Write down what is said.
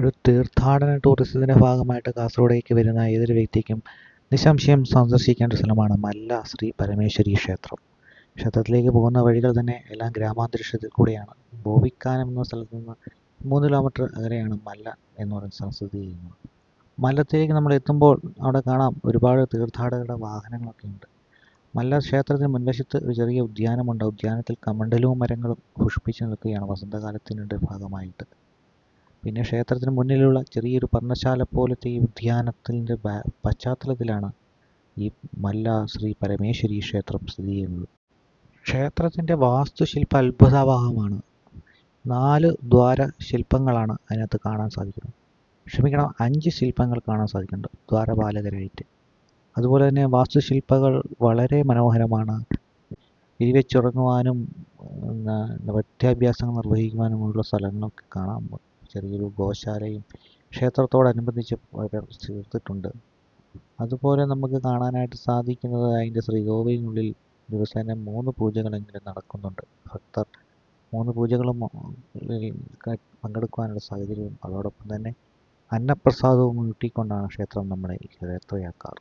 ഒരു തീർത്ഥാടന ടൂറിസത്തിൻ്റെ ഭാഗമായിട്ട് കാസർഗോഡേക്ക് വരുന്ന ഏതൊരു വ്യക്തിക്കും നിസ്സംശയം സന്ദർശിക്കേണ്ട സ്ഥലമാണ് മല്ല ശ്രീ പരമേശ്വരി ക്ഷേത്രം. ക്ഷേത്രത്തിലേക്ക് പോകുന്ന വഴികൾ തന്നെ എല്ലാം ഗ്രാമാന്തരീക്ഷത്തിൽ കൂടിയാണ്. ബോവിക്കാനം എന്ന സ്ഥലത്ത് നിന്ന് 3 കിലോമീറ്റർ അകലെയാണ് മല്ല എന്ന് പറയുന്ന സ്ഥലം സ്ഥിതി ചെയ്യുന്നത്. മല്ലത്തിലേക്ക് നമ്മൾ എത്തുമ്പോൾ അവിടെ കാണാം ഒരുപാട് തീർത്ഥാടകരുടെ വാഹനങ്ങളൊക്കെ ഉണ്ട്. മല്ല ക്ഷേത്രത്തിന് മുൻവശത്ത് ഒരു ചെറിയ ഉദ്യാനമുണ്ട്. ഉദ്യാനത്തിൽ കമണ്ടലവും മരങ്ങളും പുഷ്പിച്ച് നിൽക്കുകയാണ് വസന്തകാലത്തിൻ്റെ ഭാഗമായിട്ട്. പിന്നെ ക്ഷേത്രത്തിന് മുന്നിലുള്ള ചെറിയൊരു പർണശാല പോലത്തെ ഈ ഉദ്യാനത്തിൻ്റെ പശ്ചാത്തലത്തിലാണ് ഈ മല്ല ശ്രീ പരമേശ്വരി ക്ഷേത്രം സ്ഥിതി ചെയ്യുന്നത്. ക്ഷേത്രത്തിൻ്റെ വാസ്തുശില്പ അത്ഭുതാവഹമാണ്. 4 ദ്വാര ശില്പങ്ങളാണ് അതിനകത്ത് കാണാൻ സാധിക്കുന്നത്. 5 ശില്പങ്ങൾ കാണാൻ സാധിക്കുന്നുണ്ട് ദ്വാരപാലകരായിട്ട്. അതുപോലെ തന്നെ വാസ്തുശില്പങ്ങൾ വളരെ മനോഹരമാണ്. ഇരിവെച്ചുറങ്ങുവാനും വിദ്യാഭ്യാസങ്ങൾ നിർവഹിക്കുവാനുമുള്ള സ്ഥലങ്ങളൊക്കെ കാണാം. ചെറിയൊരു ഗോശാലയും ക്ഷേത്രത്തോടനുബന്ധിച്ച് തീർത്തിട്ടുണ്ട്. അതുപോലെ നമുക്ക് കാണാനായിട്ട് സാധിക്കുന്നത് അതിൻ്റെ ശ്രീകോവിലിനുള്ളിൽ ദിവസേന 3 പൂജകളെങ്കിലും നടക്കുന്നുണ്ട്. ഭക്തർ 3 പൂജകളും പങ്കെടുക്കുവാനുള്ള സാഹചര്യവും അതോടൊപ്പം തന്നെ അന്നപ്രസാദവും ഊട്ടിക്കൊണ്ടാണ് ക്ഷേത്രം നമ്മളെ യാത്രയാക്കാറ്.